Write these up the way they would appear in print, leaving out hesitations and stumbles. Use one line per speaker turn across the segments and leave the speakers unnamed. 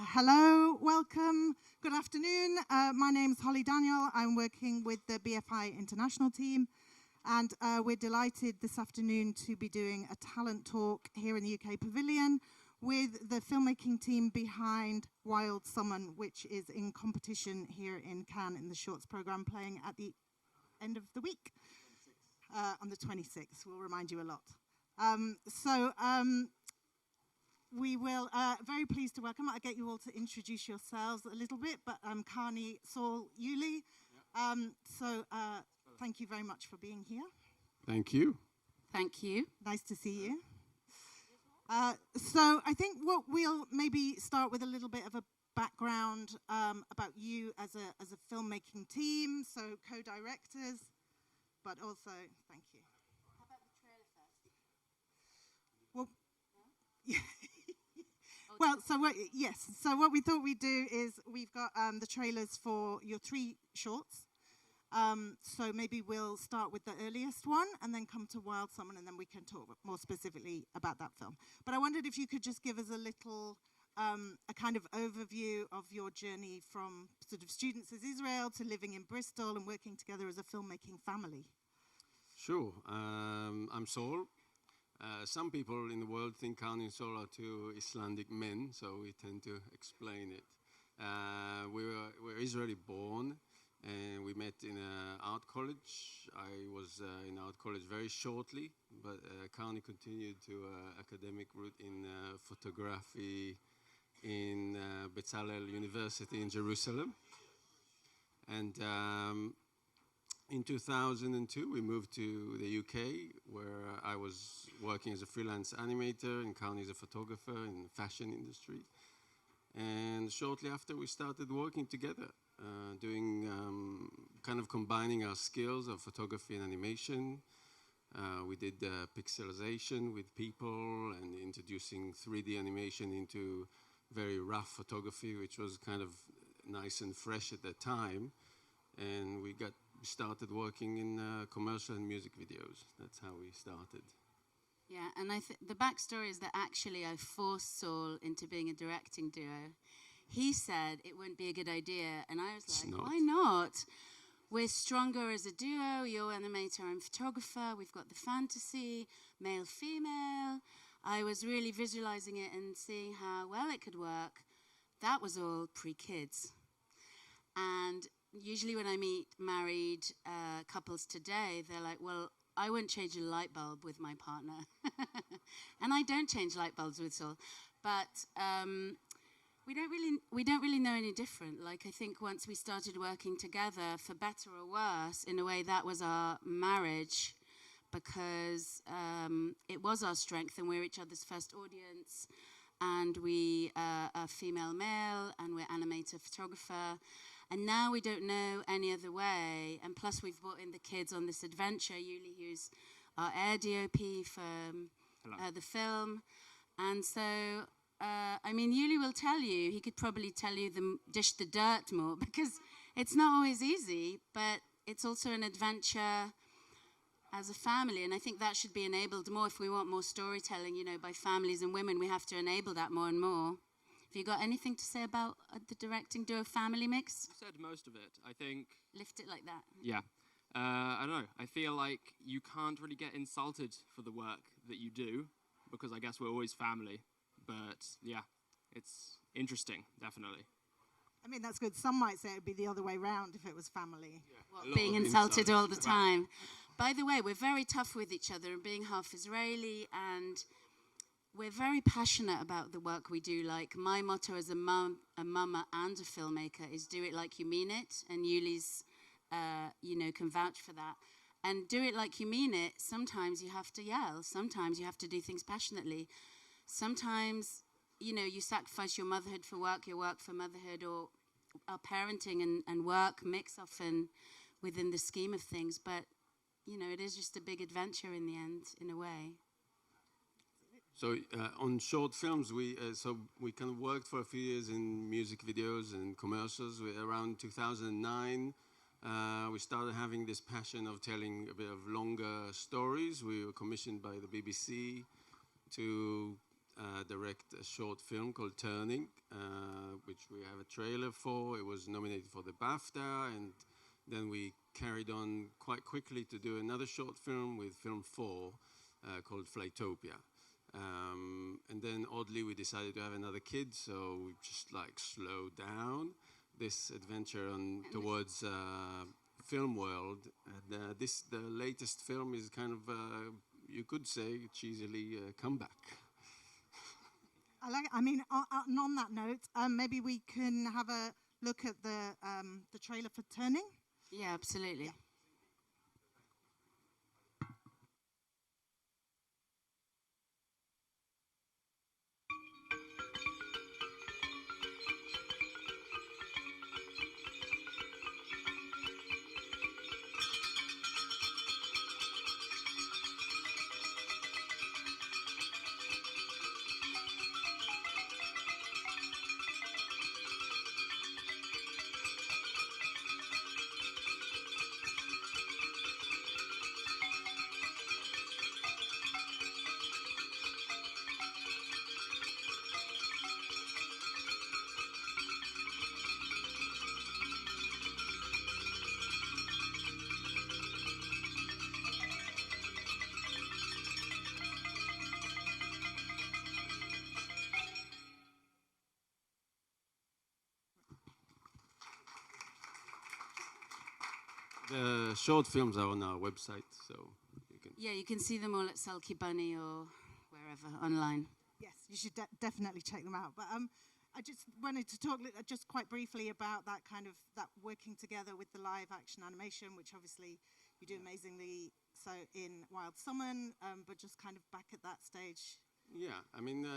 Hello, welcome, good afternoon. My name is Holly Daniel. I'm working with the BFI International team, and we're delighted this afternoon to be doing a talent talk here in the UK Pavilion with the filmmaking team behind Wild Summon, which is in competition here in Cannes in the Shorts programme, playing at the end of the week, on the 26th. We'll remind you a lot. We will, very pleased to welcome, I'll get you all to introduce yourselves a little bit, but Karni, Saul, Yuli. Thank you very much for being here.
Thank you.
Thank you.
Nice to see you. So I think what we'll maybe start with a little bit of a background about you as a filmmaking team, so co-directors, but also, thank you.
How about the trailer first?
Well, yeah. Well, so what we thought we'd do is we've got the trailers for your 3 shorts. So maybe we'll start with the earliest one and then come to Wild Summon, and then we can talk more specifically about that film. But I wondered if you could just give us a little, a kind of overview of your journey from sort of students as Israel to living in Bristol and working together as a filmmaking family.
Sure. I'm Saul. Some people in the world think Karni and Saul are 2 Icelandic men, so we tend to explain it. We're Israeli born, and we met in art college. I was in art college very shortly, but Karni continued to academic route in photography in Bezalel University in Jerusalem. And in 2002, we moved to the UK, where I was working as a freelance animator, and Karni is a photographer in the fashion industry. And shortly after, we started working together, doing kind of combining our skills of photography and animation. We did pixelization with people and introducing 3D animation into very rough photography, which was kind of nice and fresh at that time. And we started working in commercial and music videos. That's how we started.
Yeah, and the backstory is that actually I forced Saul into being a directing duo. He said it wouldn't be a good idea, and I was like, why not? We're stronger as a duo. You're animator, I'm photographer. We've got the fantasy, male, female. I was really visualizing it and seeing how well it could work. That was all pre-kids. And usually when I meet married couples today, they're like, well, I wouldn't change a light bulb with my partner. And I don't change light bulbs with Saul. But we don't really know any different. Like, I think once we started working together, for better or worse, in a way that was our marriage, because it was our strength, and we're each other's first audience, and we are female male, and we're animator photographer. And now we don't know any other way. And plus we've brought in the kids on this adventure. Yuli, who's our air DOP for the film. And so, I mean, Yuli will tell you, he could probably tell you dish the dirt more, because it's not always easy, but it's also an adventure as a family. And I think that should be enabled more. If we want more storytelling, by families and women, we have to enable that more and more. Have you got anything to say about the directing duo family mix?
You said most of it, I think.
Lift it like that.
Yeah. I don't know. I feel like you can't really get insulted for the work that you do, because I guess we're always family. But yeah, it's interesting, definitely.
I mean, that's good. Some might say it would be the other way around if it was family.
Yeah. Being insulted all the time. By the way, we're very tough with each other, and being half Israeli, and we're very passionate about the work we do. Like, my motto as a mama and a filmmaker is do it like you mean it. And Yuli's, can vouch for that. And do it like you mean it. Sometimes you have to yell. Sometimes you have to do things passionately. Sometimes, you sacrifice your motherhood for work, your work for motherhood, or our parenting and work mix often within the scheme of things. But, it is just a big adventure in the end, in a way.
So on short films, we kind of worked for a few years in music videos and commercials. Around 2009, we started having this passion of telling a bit of longer stories. We were commissioned by the BBC to direct a short film called Turning, which we have a trailer for. It was nominated for the BAFTA, and then we carried on quite quickly to do another short film with Film 4 called Flightopia. And then oddly we decided to have another kid, so we just like slowed down this adventure towards film world. And the latest film is kind of, you could say, cheesily a comeback.
On that note, maybe we can have a look at the trailer for Turning.
Yeah, absolutely.
Yeah.
The short films are on our website, so you can.
Yeah, you can see them all at Sulky Bunny or wherever online.
Yes, you should definitely check them out. But I just wanted to talk just quite briefly about that kind of that working together with the live action animation, which obviously you do amazingly so in Wild Summon, but just kind of back at that stage.
Yeah, I mean,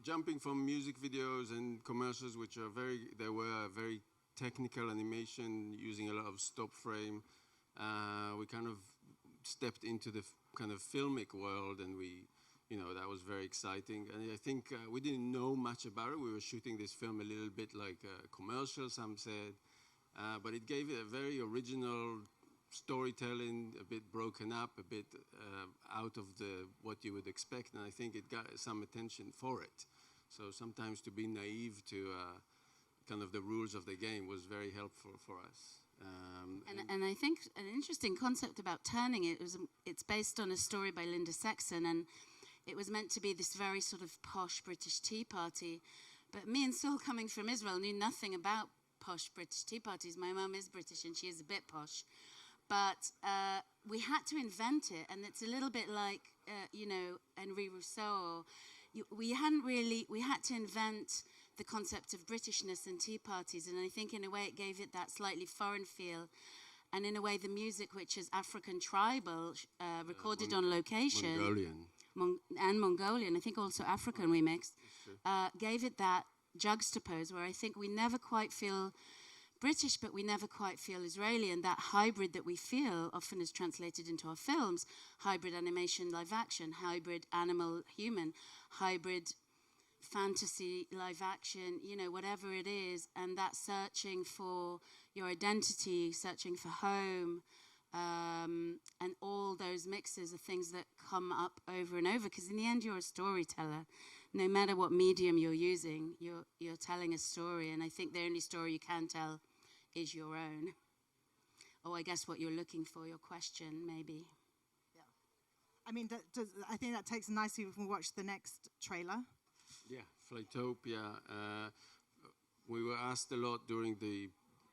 jumping from music videos and commercials, which are they were very technical animation using a lot of stop frame. We kind of stepped into the kind of filmic world, and that was very exciting. And I think we didn't know much about it. We were shooting this film a little bit like a commercial, some said, but it gave it a very original storytelling, a bit broken up, a bit out of what you would expect, and I think it got some attention for it. So sometimes to be naive to kind of the rules of the game was very helpful for us.
And I think an interesting concept about Turning it's based on a story by Linda Sexton, and it was meant to be this very sort of posh British tea party. But me and Saul, coming from Israel, knew nothing about posh British tea parties. My mum is British and she is a bit posh. But we had to invent it, and it's a little bit like, Henri Rousseau. We had to invent the concept of Britishness and tea parties, and I think in a way it gave it that slightly foreign feel, and in a way the music, which is African tribal, recorded on location.
Mongolian.
Mongolian, I think also African remixed, gave it that juxtapose where I think we never quite feel British, but we never quite feel Israeli, and that hybrid that we feel often is translated into our films, hybrid animation, live action, hybrid animal, human, hybrid fantasy, live action, whatever it is, and that searching for your identity, searching for home, and all those mixes are things that come up over and over, because in the end you're a storyteller. No matter what medium you're using, you're telling a story, and I think the only story you can tell is your own. Oh, I guess what you're looking for, your question, maybe.
Yeah. I mean, I think that takes nicely if we watch the next trailer.
Yeah, Flightopia. We were asked a lot during the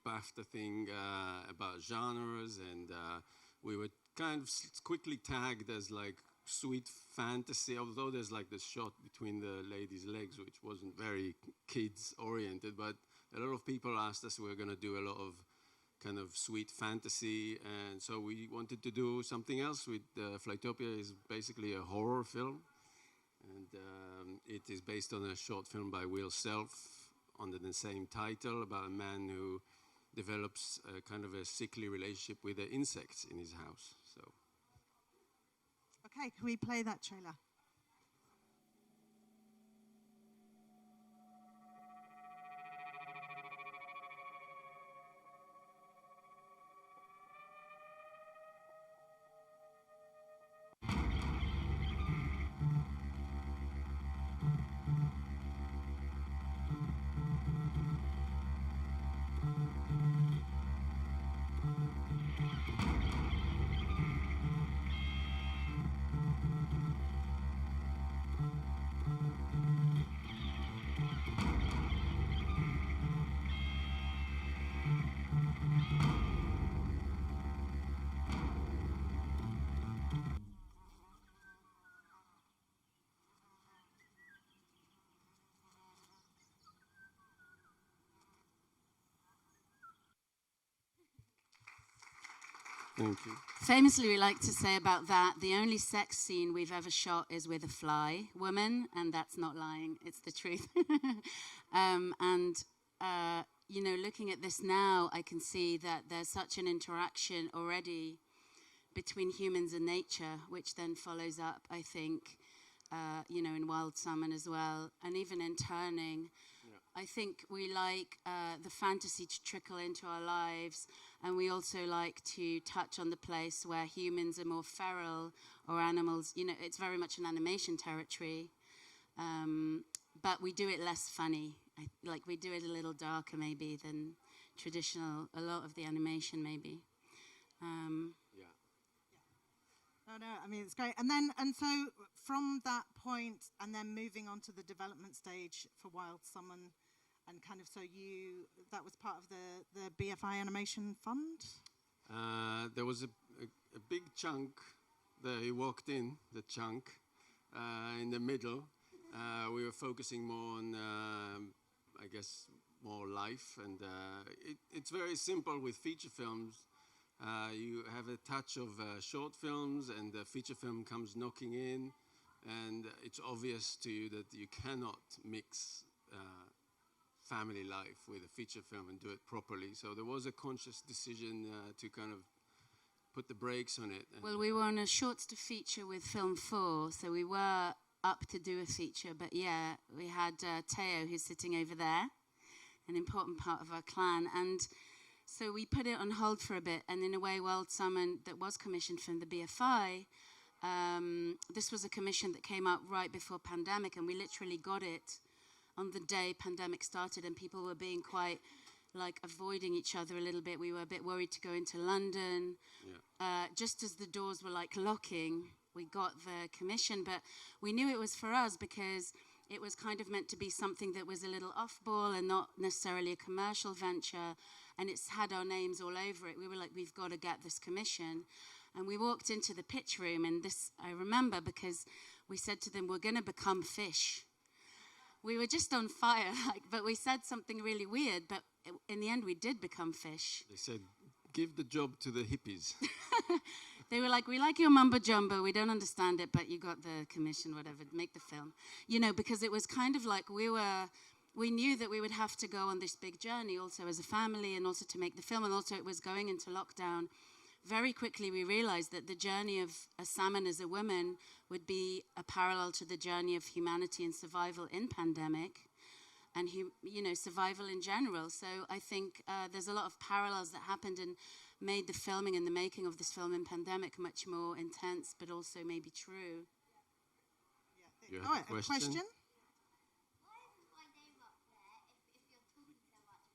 BAFTA thing about genres, and we were kind of quickly tagged as like sweet fantasy, although there's like this shot between the lady's legs, which wasn't very kids-oriented, but a lot of people asked us, we're going to do a lot of kind of sweet fantasy, and so we wanted to do something else with Flightopia. Is basically a horror film, and it is based on a short film by Will Self under the same title about a man who develops a kind of a sickly relationship with the insects in his house. So,
okay, can we play that trailer?
Thank you.
Famously, we like to say about that, the only sex scene we've ever shot is with a fly woman, and that's not lying, it's the truth. You know, looking at this now, I can see that there's such an interaction already between humans and nature, which then follows up, I think, you know, in Wild Salmon as well, and even in Turning. I think we like the fantasy to trickle into our lives, and we also like to touch on the place where humans are more feral or animals. You know, it's very much an animation territory, but we do it less funny. Like we do it a little darker maybe than traditional, a lot of the animation maybe.
Yeah.
Oh no, I mean it's great. And so from that point, and then moving on to the development stage for Wild Salmon, and kind of so that was part of the BFI Animation Fund?
There was a big chunk that you walked in, the chunk in the middle. We were focusing more on, I guess, more life, and it's very simple with feature films. You have a touch of short films, and the feature film comes knocking in, and it's obvious to you that you cannot mix family life with a feature film and do it properly. So there was a conscious decision to kind of put the brakes on it.
Well, we were on a shorts to feature with Film 4, so we were up to do a feature, but yeah, we had Teo, who's sitting over there, an important part of our clan, and so we put it on hold for a bit, and in a way, Wild Salmon, that was commissioned from the BFI, this was a commission that came out right before pandemic, and we literally got it on the day pandemic started, and people were being quite like avoiding each other a little bit. We were a bit worried to go into London. Yeah. Just as the doors were like locking, we got the commission, but we knew it was for us because it was kind of meant to be something that was a little off-ball and not necessarily a commercial venture, and it's had our names all over it. We were like, we've got to get this commission. And we walked into the pitch room, and this I remember because we said to them, we're going to become fish. We were just on fire, but we said something really weird, but in the end we did become fish.
They said, give the job to the hippies.
They were like, we like your mumbo jumbo, we don't understand it, but you got the commission, whatever, make the film. You know, because it was kind of like we knew that we would have to go on this big journey also as a family, and also to make the film, and also it was going into lockdown. Very quickly we realized that the journey of a salmon as a woman would be a parallel to the journey of humanity and survival in pandemic, and you know, survival in general. So I think there's a lot of parallels that happened and made the filming and the making of this film in pandemic much more intense, but also maybe true.
Yeah. You have a question?
Why isn't my name up there if you're talking so much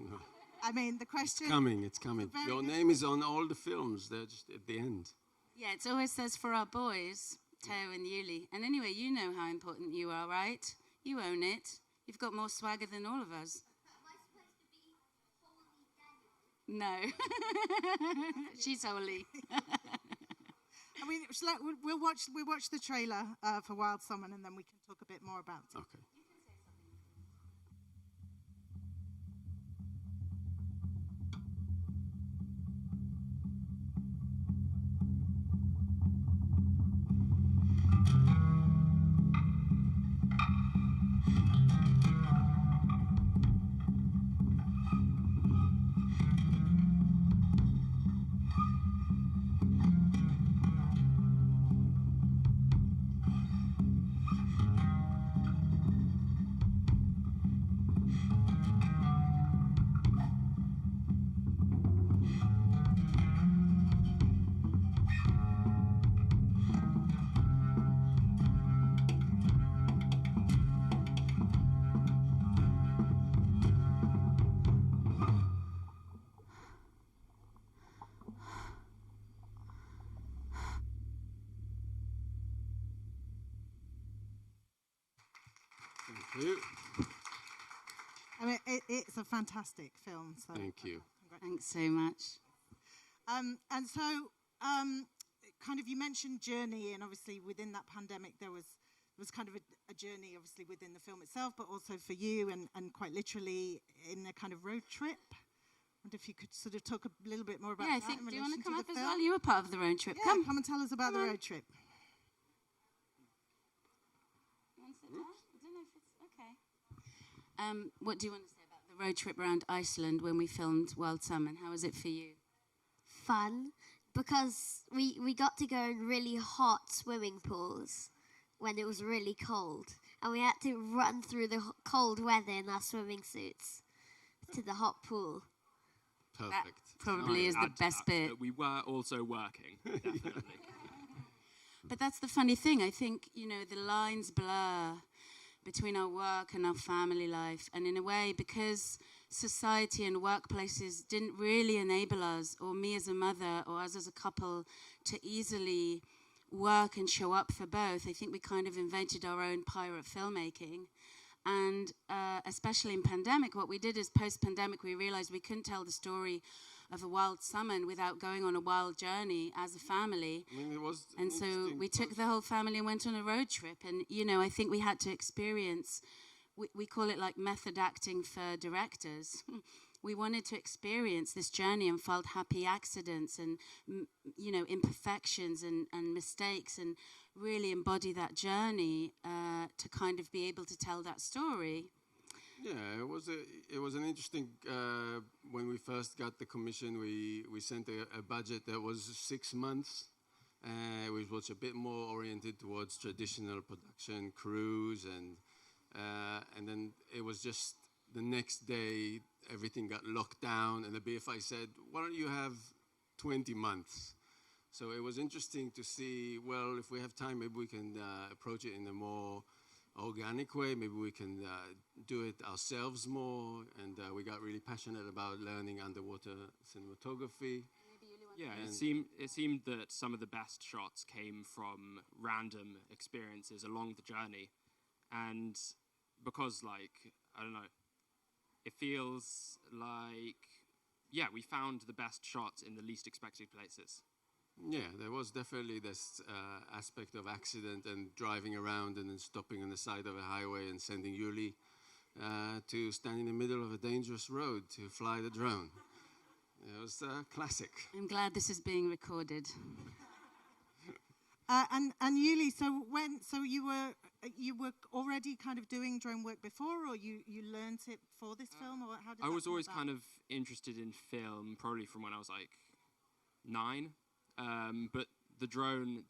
about
No.
I mean, the question...
It's coming. Your name is on all the films. They're just at the end.
Yeah, it always says for our boys, Teo and Yuli. And anyway, you know how important you are, right? You own it. You've got more swagger than all of us.
Am I supposed to be Holy Daniel?
No. She's holy.
I mean, we'll watch the trailer for Wild Salmon, and then we can talk a bit more about it.
Okay. Thank you.
I mean, it's a fantastic film. So
Thank you.
Thanks so much.
And so, kind of, you mentioned journey, and obviously within that pandemic, there was kind of a journey, obviously within the film itself, but also for you, and quite literally in a kind of road trip, wonder if you could sort of talk a little bit more about
Yeah, I
that
think.
in
Do you want to
relation
come
the
up as
film?
well? You were part of the road trip.
Yeah, come and tell us about the road trip.
You want to sit down? I don't know if it's okay. What do you want to say about the road trip around Iceland when we filmed Wild Salmon? How was it for you?
Fun, because we got to go in really hot swimming pools when it was really cold. And we had to run through the cold weather in our swimming suits to the hot pool.
Perfect.
Probably is the best bit.
But we were also working, definitely.
But that's the funny thing. I think, the lines blur between our work and our family life. And in a way, because society and workplaces didn't really enable us, or me as a mother, or us as a couple, to easily work and show up for both, I think we kind of invented our own pirate filmmaking. And especially in pandemic, what we did is post-pandemic, we realized we couldn't tell the story of a wild salmon without going on a wild journey as a family.
I mean, it was
And so we took the whole family and went on a road trip. And, I think we had to experience, we call it like method acting for directors. We wanted to experience this journey and felt happy accidents and, imperfections and mistakes, and really embody that journey to kind of be able to tell that story.
Yeah, it was an interesting. When we first got the commission, we sent a budget that was 6 months, which was a bit more oriented towards traditional production crews, and then it was just the next day everything got locked down, and the BFI said, "Why don't you have 20 months?" So it was interesting to see. Well, if we have time, maybe we can approach it in a more organic way. Maybe we can do it ourselves more, and we got really passionate about learning underwater cinematography.
Yeah, it seemed that some of the best shots came from random experiences along the journey, and because, I don't know, it feels like, we found the best shots in the least expected places.
Yeah, there was definitely this aspect of accident and driving around and then stopping on the side of a highway and sending Yuli to stand in the middle of a dangerous road to fly the drone. It was classic.
I'm glad this is being recorded.
And Yuli, so you were already kind of doing drone work before, or you learned it for this film, or how did
I
that
was
come
always
about?
kind of interested in film, probably from when I was 9. But the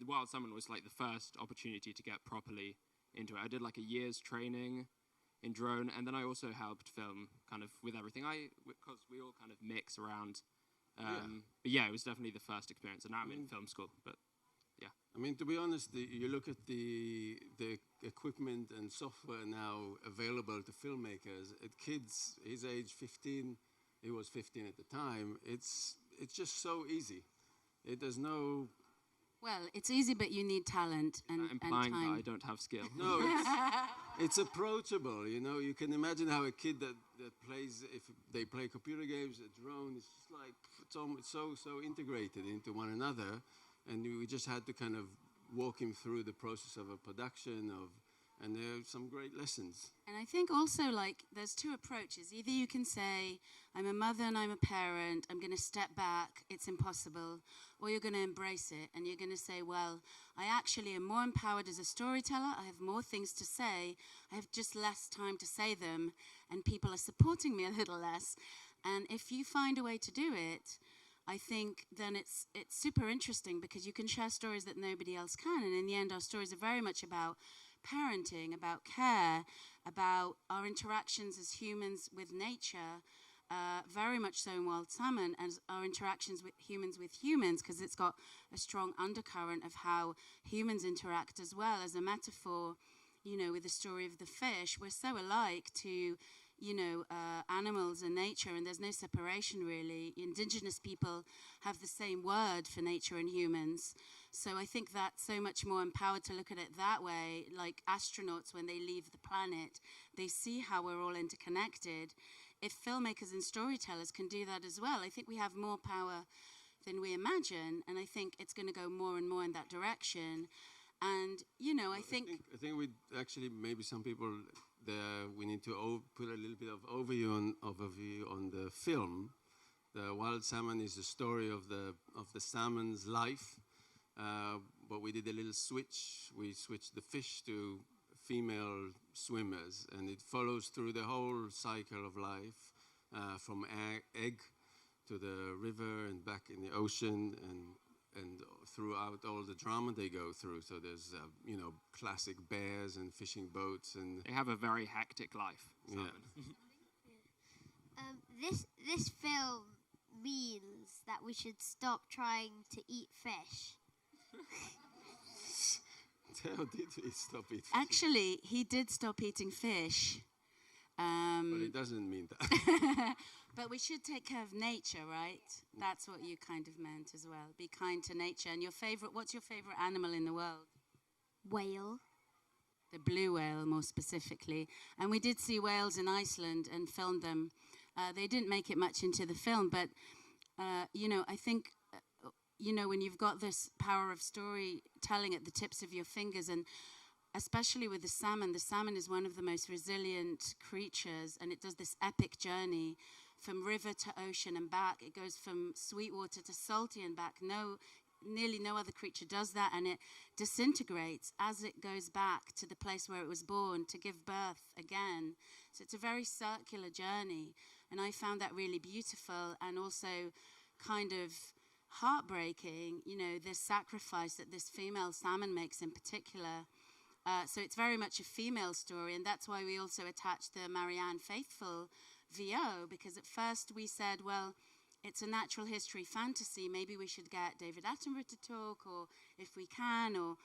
Wild Salmon was the first opportunity to get properly into it. I did a year's training in drone, and then I also helped film kind of with everything. Because we all kind of mix around. But yeah, it was definitely the first experience, and now I'm in film school. But yeah,
I mean, to be honest, you look at the equipment and software now available to filmmakers. At kids his age, 15, he was 15 at the time. It's just so easy. There's no.
Well, it's easy, but you need talent and
implying
time.
that I don't have skill.
No, it's approachable. You can imagine how a kid that plays, if they play computer games, a drone, it's just it's so integrated into one another, and we just had to kind of walk him through the process of a production and there are some great lessons.
And I think also, there's two approaches. Either you can say, I'm a mother and I'm a parent, I'm going to step back, it's impossible. Or you're going to embrace it, and you're going to say, well, I actually am more empowered as a storyteller, I have more things to say, I have just less time to say them, and people are supporting me a little less. And if you find a way to do it, I think then it's super interesting, because you can share stories that nobody else can. And in the end, our stories are very much about parenting, about care, about our interactions as humans with nature, very much so in Wild Salmon, as our interactions with humans, because it's got a strong undercurrent of how humans interact as well. As a metaphor, with the story of the fish, we're so alike to animals and nature, and there's no separation really. Indigenous people have the same word for nature and humans. So I think that's so much more empowered to look at it that way. Like astronauts, when they leave the planet, they see how we're all interconnected. If filmmakers and storytellers can do that as well, I think we have more power than we imagine, and I think it's going to go more and more in that direction. And, I think
we actually, maybe some people there, we need to put a little bit of overview on the film. The wild salmon is the story of the salmon's life, but we did a little switch. We switched the fish to female swimmers, and it follows through the whole cycle of life, from egg to the river and back in the ocean, and throughout all the drama they go through. So there's classic bears and fishing boats, and
they have a very hectic life. Salmon.
Yeah.
This film means that we should stop trying to eat fish.
How did he stop eating fish?
Actually, he did stop eating fish.
But it doesn't mean that.
But we should take care of nature, right? That's what you kind of meant as well. Be kind to nature. And what's your favorite animal in the world?
Whale.
The blue whale, more specifically. And we did see whales in Iceland and filmed them. They didn't make it much into the film, but, I think, when you've got this power of storytelling at the tips of your fingers, and especially with the salmon is one of the most resilient creatures, and it does this epic journey from river to ocean and back. It goes from sweet water to salty and back. Nearly no other creature does that, and it disintegrates as it goes back to the place where it was born to give birth again. So it's a very circular journey, and I found that really beautiful and also kind of heartbreaking, the sacrifice that this female salmon makes in particular. So it's very much a female story, and that's why we also attached the Marianne Faithfull VO, because at first we said, well, it's a natural history fantasy, maybe we should get David Attenborough to talk, or if we can, or,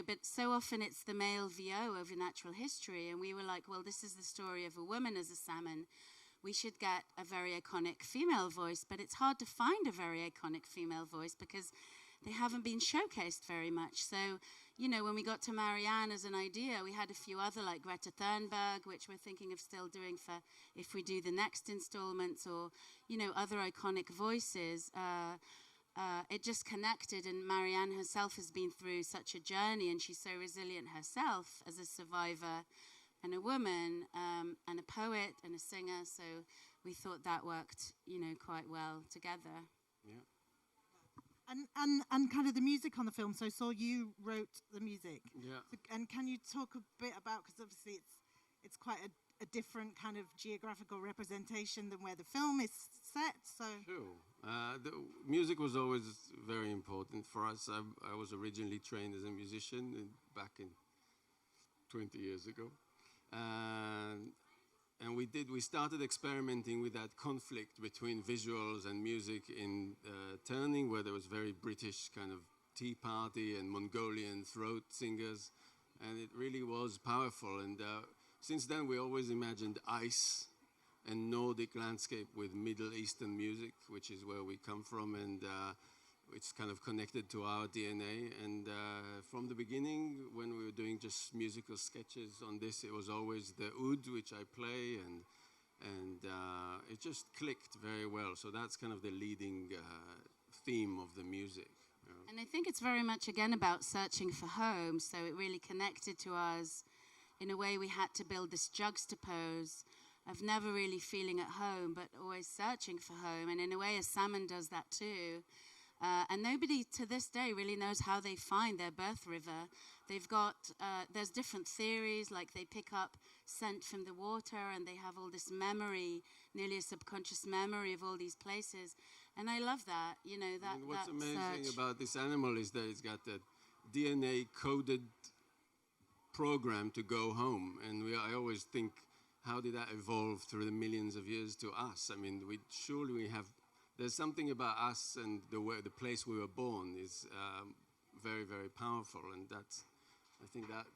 but so often it's the male VO over natural history, and we were like, well, this is the story of a woman as a salmon. We should get a very iconic female voice, but it's hard to find a very iconic female voice because they haven't been showcased very much. So, when we got to Marianne as an idea, we had a few other, like Greta Thunberg, which we're thinking of still doing for if we do the next installments, or, other iconic voices. It just connected, and Marianne herself has been through such a journey, and she's so resilient herself as a survivor and a woman, and a poet and a singer. So we thought that worked, quite well together.
Yeah.
And kind of the music on the film. So Saul, you wrote the music.
Yeah.
So, and can you talk a bit about, because obviously it's quite a different kind of geographical representation than where the film is set. So
Sure. The music was always very important for us. I was originally trained as a musician back in 20 years ago. And we started experimenting with that conflict between visuals and music in Turning, where there was very British kind of tea party and Mongolian throat singers, and it really was powerful. And since then, we always imagined ice and Nordic landscape with Middle Eastern music, which is where we come from, and it's kind of connected to our DNA. And from the beginning, when we were doing just musical sketches on this, it was always the oud, which I play, and it just clicked very well. So that's kind of the leading theme of the music.
And I think it's very much, again, about searching for home. So it really connected to us. In a way, we had to build this juxtapose of never really feeling at home, but always searching for home. And in a way, a salmon does that too. And nobody to this day really knows how they find their birth river. They've got, there's different theories, like they pick up scent from the water and they have all this memory, nearly a subconscious memory of all these places. And I love that, that
what's
that
amazing
search.
about this animal is that it's got a DNA-coded program to go home. And I always think, how did that evolve through the millions of years to us? I mean, surely we have. There's something about us and the place we were born is very, very powerful, and that's. I think that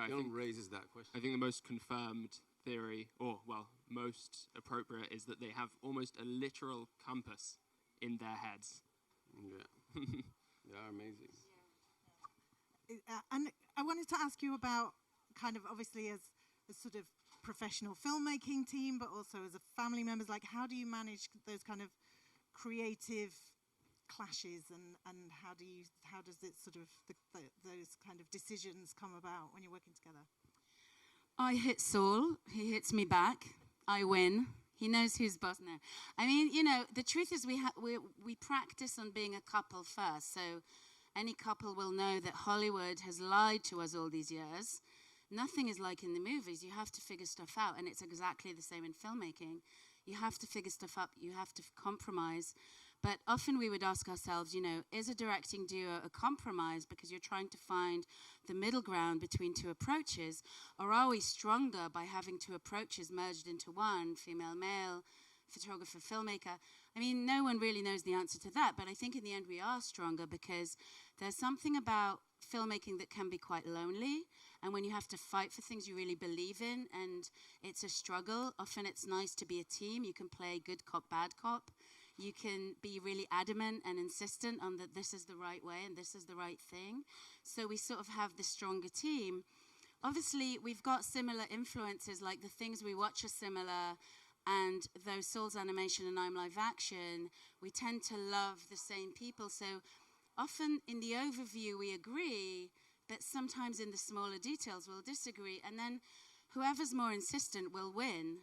film raises that question.
I think the most confirmed theory, or most appropriate, is that they have almost a literal compass in their heads.
Yeah, they are amazing.
and I wanted to ask you about kind of obviously as a sort of professional filmmaking team, but also as a family members. Like, how do you manage those kind of creative clashes, and how does it sort of those kind of decisions come about when you're working together?
I hit Saul, he hits me back, I win, He knows who's boss now. I mean, you know, the truth is we practice on being a couple first. So any couple will know that Hollywood has lied to us all these years. Nothing is like in the movies. You have to figure stuff out, and it's exactly the same in filmmaking. You have to figure stuff up. You have to compromise. But often we would ask ourselves, you know, is a directing duo a compromise because you're trying to find the middle ground between two approaches? Or are we stronger by having two approaches merged into one, female-male, photographer, filmmaker? I mean, no one really knows the answer to that, but I think in the end we are stronger because there's something about filmmaking that can be quite lonely, and when you have to fight for things you really believe in, and it's a struggle, often it's nice to be a team. You can play good cop, bad cop. You can be really adamant and insistent on that this is the right way and this is the right thing. So we sort of have this stronger team. Obviously, we've got similar influences, like the things we watch are similar, and though Saul's animation and I'm live action, we tend to love the same people. So often in the overview we agree, but sometimes in the smaller details we'll disagree. And then whoever's more insistent will win.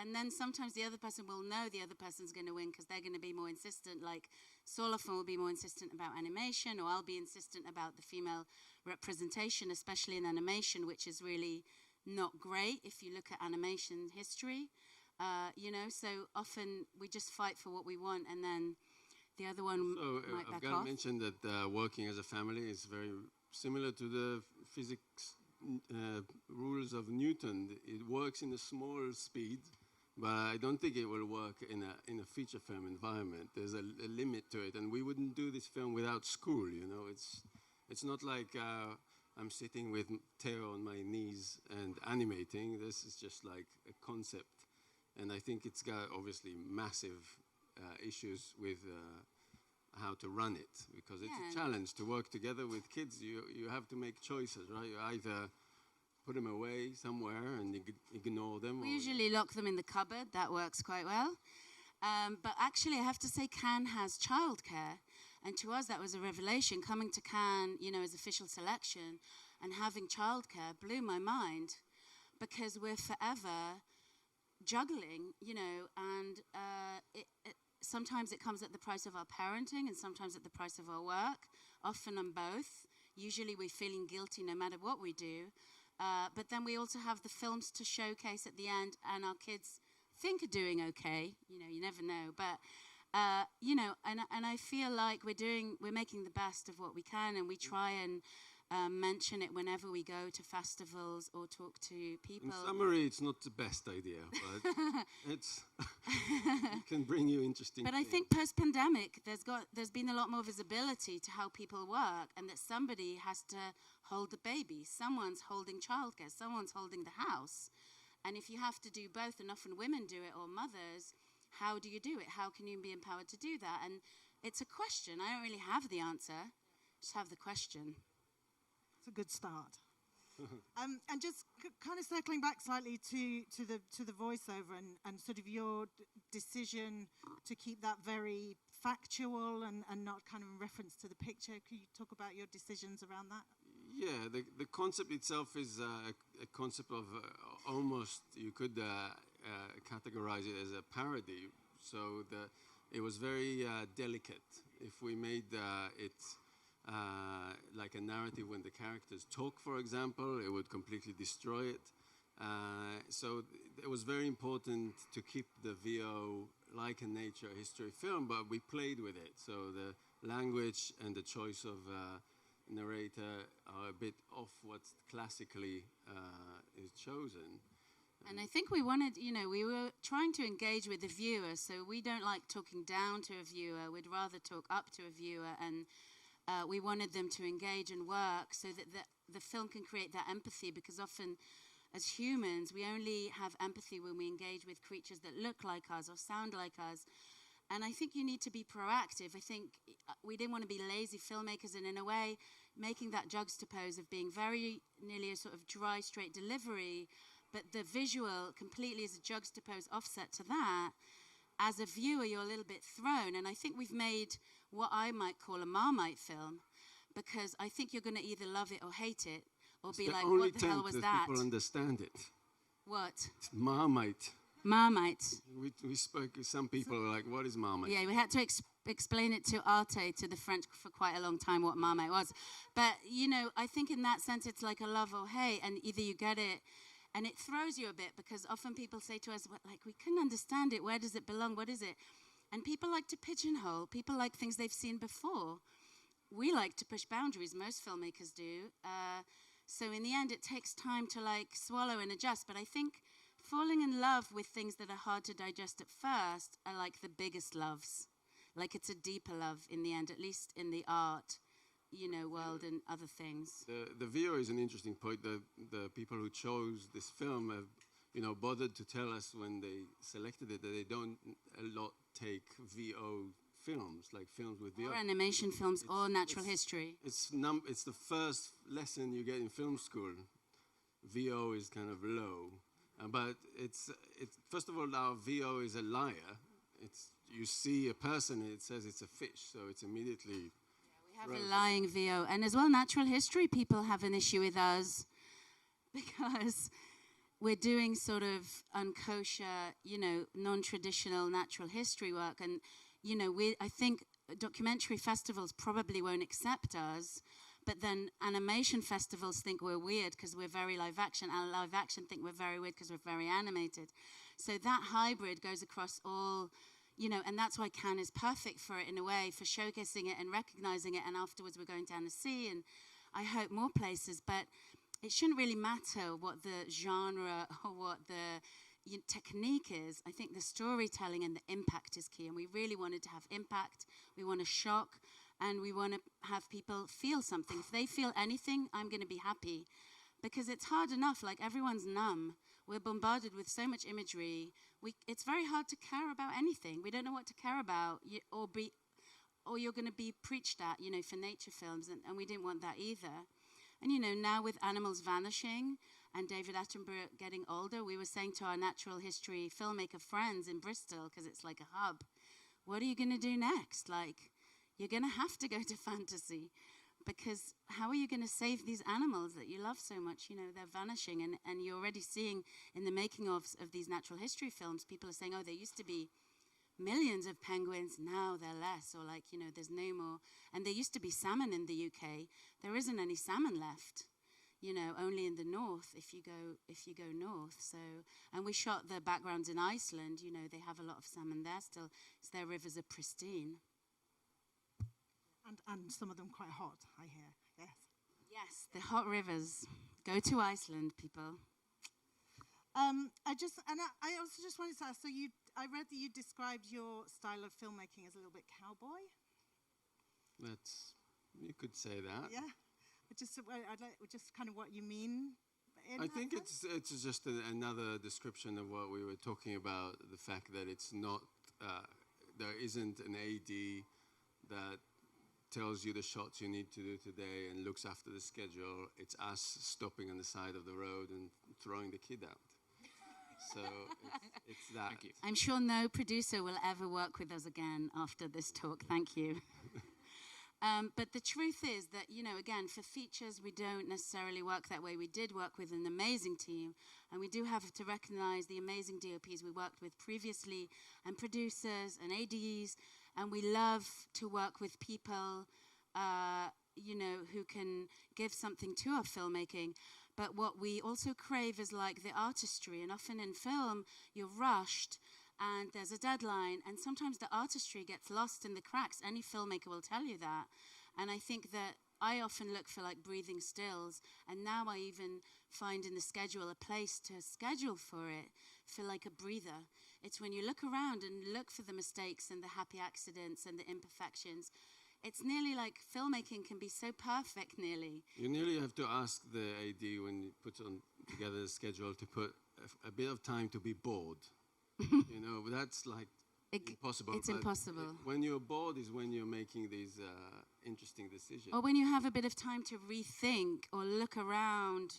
And then sometimes the other person will know the other person's going to win because they're going to be more insistent. Like Saul often will be more insistent about animation, or I'll be insistent about the female representation, especially in animation, which is really not great if you look at animation history. You know, so often we just fight for what we want, and then the other one might back off.
I've got to mention that working as a family is very similar to the physics rules of Newton. It works in a small speed, but I don't think it will work in a feature film environment. There's a limit to it, and we wouldn't do this film without school. You know, it's not like I'm sitting with Theo on my knees and animating. This is just like a concept, and I think it's got obviously massive issues with how to run it, because it's a challenge to work together with kids. You have to make choices, right? You either put them away somewhere and ignore them.
We usually lock them in the cupboard. That works quite well. But actually, I have to say, Cannes has childcare, and to us that was a revelation. Coming to Cannes, you know, as official selection and having childcare blew my mind, because we're forever juggling, you know, and sometimes it comes at the price of our parenting and sometimes at the price of our work, often on both. Usually we're feeling guilty no matter what we do. But then we also have the films to showcase at the end, and our kids think are doing okay. You know, you never know. But, you know, and I feel like we're making the best of what we can, and we try and mention it whenever we go to festivals or talk to people.
In summary, it's not the best idea, but it can bring you interesting
But
things.
I think post-pandemic, there's been a lot more visibility to how people work, and that somebody has to hold the baby. Someone's holding childcare. Someone's holding the house. And if you have to do both, and often women do it, or mothers, how do you do it? How can you be empowered to do that? And it's a question. I don't really have the answer. Just have the question.
It's a good start. And just kind of circling back slightly to the voiceover and sort of your decision to keep that very factual and not kind of in reference to the picture. Could you talk about your decisions around that?
Yeah, the concept itself is a concept of almost, you could categorize it as a parody. So it was very delicate. If we made it like a narrative when the characters talk, for example, it would completely destroy it. So it was very important to keep the VO like a nature history film, but we played with it. So the language and the choice of narrator are a bit off what classically is chosen.
And I think we wanted, you know, we were trying to engage with the viewer, so we don't like talking down to a viewer. We'd rather talk up to a viewer, and we wanted them to engage and work so that the film can create that empathy, because often as humans we only have empathy when we engage with creatures that look like us or sound like us. And I think you need to be proactive. I think we didn't want to be lazy filmmakers, and in a way making that juxtapose of being very nearly a sort of dry, straight delivery, but the visual completely is a juxtapose offset to that. As a viewer, you're a little bit thrown, and I think we've made what I might call a Marmite film, because I think you're going to either love it or hate it, or
It's
be
the
like,
only
what the hell was
that
that?
people understand it.
What?
It's Marmite.
Marmite.
We spoke, some people were like, what is Marmite?
Yeah, we had to explain it to Arte, to the French, for quite a long time what Marmite was. But, you know, I think in that sense it's like a love or hate, and either you get it, and it throws you a bit, because often people say to us, well, like, we couldn't understand it, where does it belong, what is it? And people like to pigeonhole, people like things they've seen before. We like to push boundaries, most filmmakers do. So in the end, it takes time to like swallow and adjust, but I think falling in love with things that are hard to digest at first are like the biggest loves. Like it's a deeper love in the end, at least in the art, you know, world and other things.
The VO is an interesting point. The people who chose this film have, you know, bothered to tell us when they selected it that they don't a lot take VO films, like films with VO.
Or animation films, or natural history.
It's the first lesson you get in film school. VO is kind of low. But it's first of all, our VO is a liar. You see a person and it says it's a fish, so it's immediately.
Yeah, we have a lying VO, and as well, natural history people have an issue with us because we're doing sort of unkosher, you know, non-traditional natural history work, and you know, I think documentary festivals probably won't accept us. But then animation festivals think we're weird because we're very live action, and live action think we're very weird because we're very animated. So that hybrid goes across all, you know, and that's why Cannes is perfect for it in a way, for showcasing it and recognizing it. And afterwards we're going to Annecy and I hope more places. But it shouldn't really matter what the genre or what the technique is. I think the storytelling and the impact is key. And we really wanted to have impact. We want to shock. And we want to have people feel something. If they feel anything, I'm going to be happy. Because it's hard enough, like everyone's numb. We're bombarded with so much imagery. It's very hard to care about anything. We don't know what to care about, or you're going to be preached at, you know, for nature films, and we didn't want that either. And, you know, now with animals vanishing and David Attenborough getting older, we were saying to our natural history filmmaker friends in Bristol, because it's like a hub, what are you going to do next? Like, you're going to have to go to fantasy, because how are you going to save these animals that you love so much? You know, they're vanishing, and you're already seeing in the making of these natural history films, people are saying, oh, there used to be millions of penguins, now they're less, or like, you know, there's no more. And there used to be salmon in the UK. There isn't any salmon left, you know, only in the north if you go north. So, and we shot the backgrounds in Iceland, you know, they have a lot of salmon there still, so their rivers are pristine.
And some of them quite hot, I hear. Yes.
Yes, the hot rivers. Go to Iceland, people.
I also just wanted to ask. So I read that you described your style of filmmaking as a little bit cowboy.
You could say that.
Yeah. I'd like just kind of what you mean.
I think it's just another description of what we were talking about. The fact that it's not there isn't an AD that tells you the shots you need to do today and looks after the schedule. It's us stopping on the side of the road and throwing the kid out. So it's that.
Thank you.
I'm sure no producer will ever work with us again after this talk. Thank you. But the truth is that, you know, again, for features, we don't necessarily work that way. We did work with an amazing team, and we do have to recognize the amazing DOPs we worked with previously, and producers and ADs. And we love to work with people, you know, who can give something to our filmmaking. But what we also crave is like the artistry. And often in film, you're rushed and there's a deadline. And sometimes the artistry gets lost in the cracks. Any filmmaker will tell you that. And I think that I often look for like breathing stills. And now I even find in the schedule a place to schedule for it, for like a breather. It's when you look around and look for the mistakes and the happy accidents and the imperfections. It's nearly like filmmaking can be so perfect, nearly.
You nearly have to ask the AD when you put together a schedule to put a bit of time to be bored. You know, that's like impossible.
It's impossible.
When you're bored is when you're making these interesting decisions.
Or when you have a bit of time to rethink or look around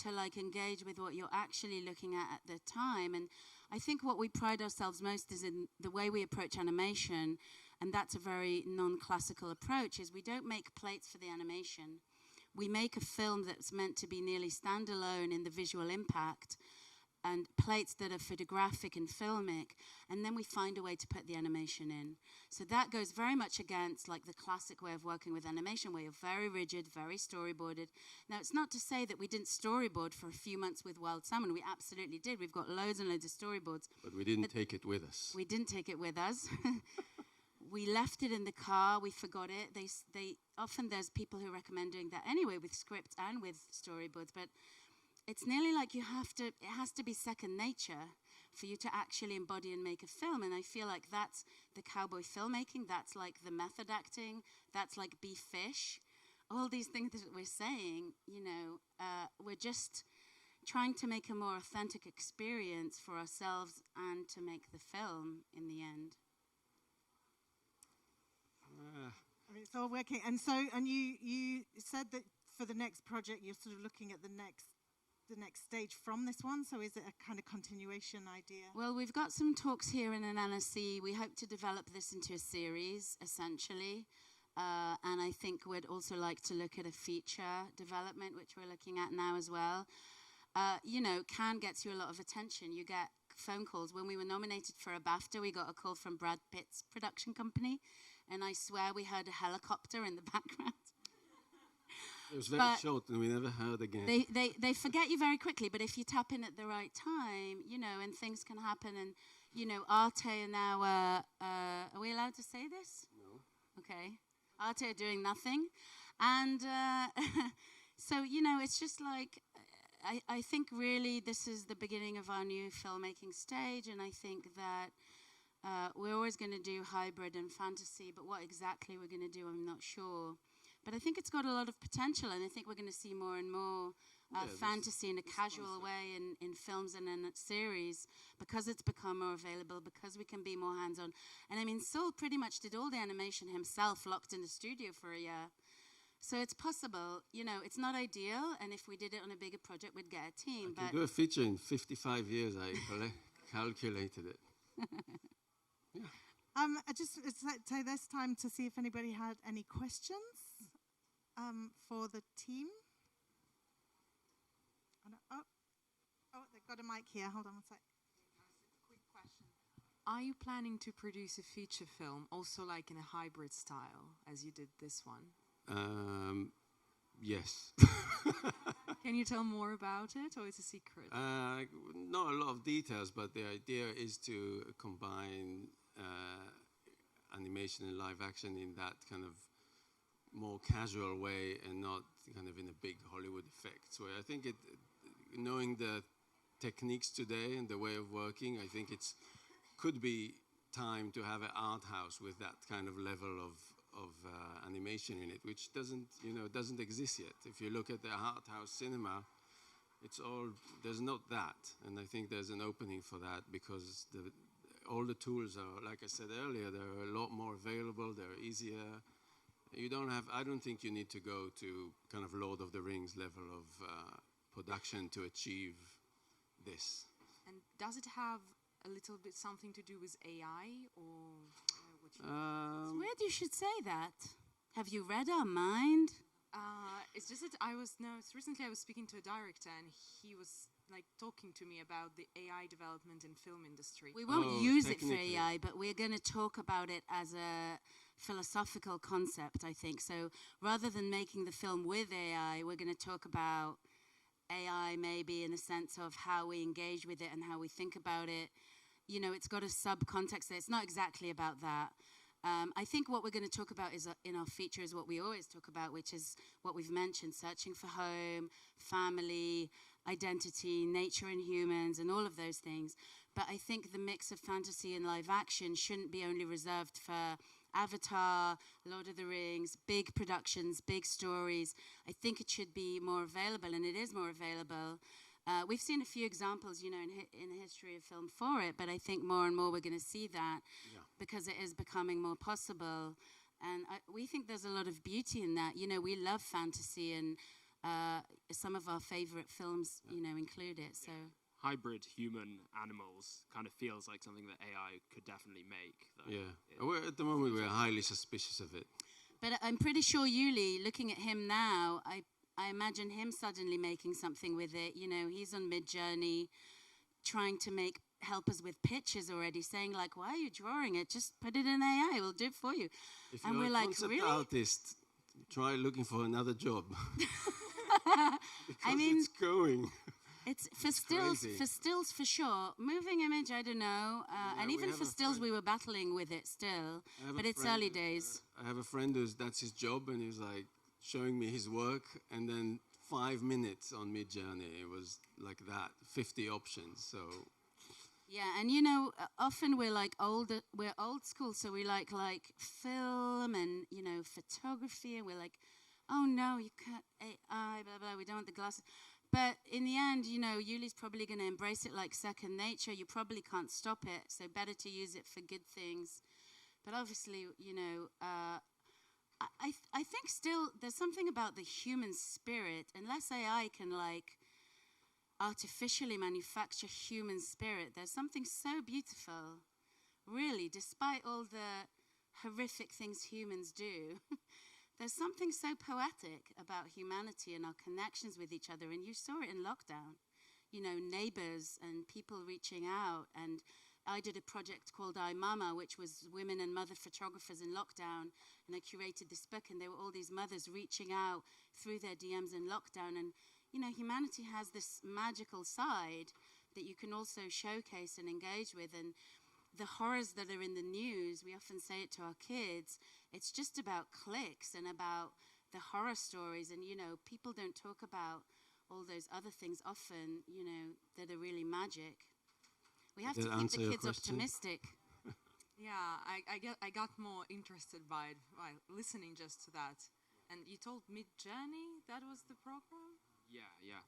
to like engage with what you're actually looking at the time. And I think what we pride ourselves most is in the way we approach animation, and that's a very non-classical approach, is we don't make plates for the animation. We make a film that's meant to be nearly standalone in the visual impact, and plates that are photographic and filmic, and then we find a way to put the animation in. So that goes very much against like the classic way of working with animation, where you're very rigid, very storyboarded. Now, it's not to say that we didn't storyboard for a few months with Wild Salmon. We absolutely did. We've got loads and loads of storyboards.
But we didn't take it with us.
We didn't take it with us. We left it in the car. We forgot it. They often there's people who recommend doing that anyway with scripts and with storyboards, but it's nearly like it has to be second nature for you to actually embody and make a film. And I feel like that's the cowboy filmmaking, that's like the method acting, that's like Be Fish. All these things that we're saying, we're just trying to make a more authentic experience for ourselves and to make the film in the end.
I mean, it's all working. And so, you said that for the next project, you're sort of looking at the next stage from this one. So is it a kind of continuation idea?
Well, we've got some talks here in an NSC. We hope to develop this into a series, essentially. And I think we'd also like to look at a feature development, which we're looking at now as well. Cannes gets you a lot of attention. You get phone calls. When we were nominated for a BAFTA, we got a call from Brad Pitt's production company. And I swear we heard a helicopter in the background.
It was very short, and we never heard again.
They forget you very quickly, but if you tap in at the right time, and things can happen. And, Arte are now, are we allowed to say this?
No.
Okay. Arte are doing nothing. And so, it's just like, I think really this is the beginning of our new filmmaking stage, and I think that we're always going to do hybrid and fantasy, but what exactly we're going to do, I'm not sure. But I think it's got a lot of potential, and I think we're going to see more and more fantasy in a casual way in films and in series, because it's become more available, because we can be more hands-on. And I mean, Saul pretty much did all the animation himself, locked in the studio for a year. So it's possible, it's not ideal, and if we did it on a bigger project, we'd get a team.
I can do a feature in 55 years, I calculated it. Yeah.
I just say this time to see if anybody had any questions for the team. They've got a mic here. Hold on one sec.
Quick question. Are you planning to produce a feature film also like in a hybrid style as you did this one?
Yes.
Can you tell more about it, or it's a secret?
Not a lot of details, but the idea is to combine animation and live action in that kind of more casual way, and not kind of in a big Hollywood effect. So I think knowing the techniques today and the way of working, I think it's could be time to have an art house with that kind of level of animation in it, which doesn't exist yet. If you look at the art house cinema, there's not that, and I think there's an opening for that, because all the tools are, like I said earlier, they're a lot more available, they're easier. I don't think you need to go to kind of Lord of the Rings level of production to achieve this.
And does it have a little bit something to do with AI, or
it's weird you should say that. Have you read our mind?
It's just that recently I was speaking to a director, and he was like talking to me about the AI development in film industry.
We won't use it for AI, but we're going to talk about it as a philosophical concept, I think. So rather than making the film with AI, we're going to talk about AI maybe in the sense of how we engage with it and how we think about it. It's got a sub-context there. It's not exactly about that. I think what we're going to talk about is in our feature is what we always talk about, which is what we've mentioned: searching for home, family, identity, nature and humans, and all of those things. But I think the mix of fantasy and live action shouldn't be only reserved for Avatar, Lord of the Rings, big productions, big stories. I think it should be more available, and it is more available. We've seen a few examples, in the history of film for it, but I think more and more we're going to see that because it is becoming more possible. And we think there's a lot of beauty in that. We love fantasy, and some of our favorite films, include it. So
hybrid human animals kind of feels like something that AI could definitely make.
At the moment, we're highly suspicious of it.
But I'm pretty sure Yuli, looking at him now, I imagine him suddenly making something with it. He's on Mid-Journey. trying to help us with pictures already, saying like, why are you drawing it? Just put it in AI, we'll do it for you.
If
And
you're
we're
a
like,
concept
really?
artist, try looking for another job.
I mean,
it's going.
It's for stills,
crazy.
for stills for sure. Moving image, I don't know. And
we
even
have
for
a
stills,
friend-
we were battling with it still.
I have
But
a
it's
friend-
early days.
I have a friend that's his job, and he's like showing me his work, and then 5 minutes on Midjourney. It was like that, 50 options. So
Yeah, and you know, often we're like we're old school, so we like film and, you know, photography, and we're like, oh no, you can't AI, blah, blah, we don't want the glasses. But in the end, you know, Yuli's probably going to embrace it like second nature. You probably can't stop it, so better to use it for good things. But obviously, you know, I think still there's something about the human spirit. Unless AI can like artificially manufacture human spirit, there's something so beautiful, really, despite all the horrific things humans do. There's something so poetic about humanity and our connections with each other, and you saw it in lockdown. You know, neighbors and people reaching out, and I did a project called I Mama, which was women and mother photographers in lockdown, and I curated this book, and there were all these mothers reaching out through their DMs in lockdown, and you know, humanity has this magical side that you can also showcase and engage with, and the horrors that are in the news, we often say it to our kids, it's just about clicks and about the horror stories, and you know, people don't talk about all those other things often, you know, that are really magic. We have to keep the kids optimistic.
Yeah, I got more interested by listening just to that. And you told Midjourney that was the program?
Yeah.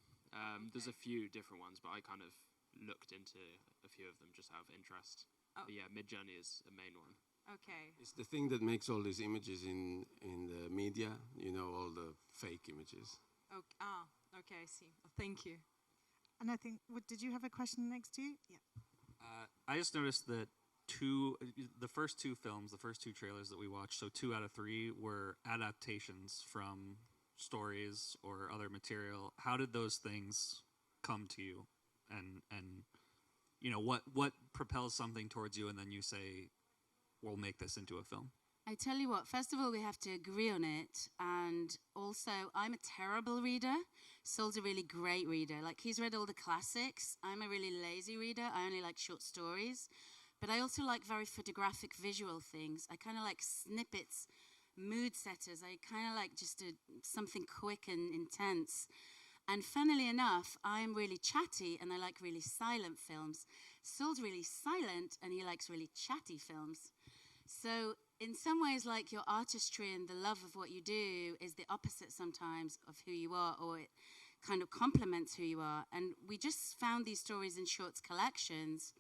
There's a few different ones, but I kind of looked into a few of them just out of interest.
Oh.
But yeah, Midjourney is a main one.
Okay.
it's the thing that makes all these images in the media, you know, all the fake images.
Okay, I see. Thank you.
And I think, did you have a question next to you? Yeah.
I just noticed that the first two films, the first two trailers that we watched, so 2 out of 3 were adaptations from stories or other material. How did those things come to you? And you know, what propels something towards you, and then you say, we'll make this into a film?
I tell you what, first of all, we have to agree on it. And also, I'm a terrible reader. Saul's a really great reader. Like, he's read all the classics. I'm a really lazy reader. I only like short stories. But I also like very photographic visual things. I kind of like snippets, mood setters. I kind of like just something quick and intense. And funnily enough, I'm really chatty and I like really silent films. Saul's really silent and he likes really chatty films. So in some ways, like, your artistry and the love of what you do is the opposite sometimes of who you are, or it kind of complements who you are. And we just found these stories in shorts collections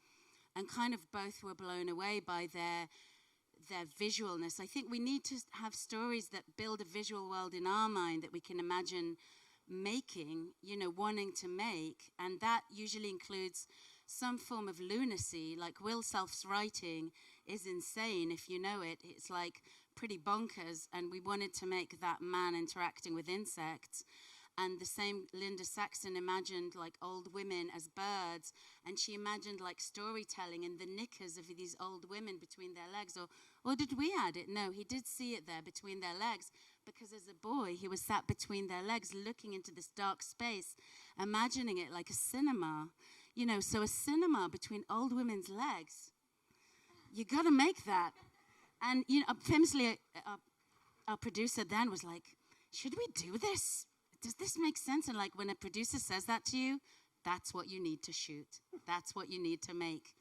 and kind of both were blown away by their visualness. I think we need to have stories that build a visual world in our mind that we can imagine making, you know, wanting to make. And that usually includes some form of lunacy. Like, Will Self's writing is insane if you know it. It's like pretty bonkers, and we wanted to make that man interacting with insects. And the same Linda Saxton imagined like old women as birds, and she imagined like storytelling and the knickers of these old women between their legs. Or did we add it? No, he did see it there between their legs, because as a boy he was sat between their legs looking into this dark space, imagining it like a cinema. You know, so a cinema between old women's legs. You got to make that. And, you know, famously, our producer then was like, should we do this? Does this make sense? And like, when a producer says that to you, that's what you need to shoot. That's what you need to make,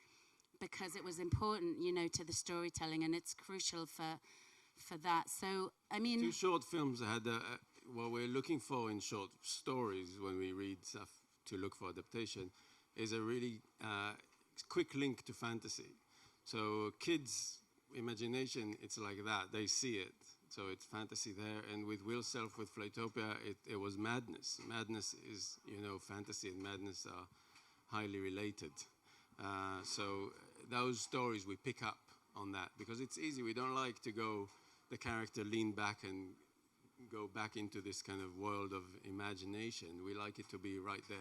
because it was important, you know, to the storytelling, and it's crucial for that. So, I mean,
2 short films had what we're looking for in short stories when we read stuff to look for adaptation is a really quick link to fantasy. So kids' imagination, it's like that. They see it. So it's fantasy there. And with Will Self, with Flytopia, it was madness. Madness is, you know, fantasy and madness are highly related. So those stories, we pick up on that because it's easy. We don't like to go, the character lean back and go back into this kind of world of imagination. We like it to be right there.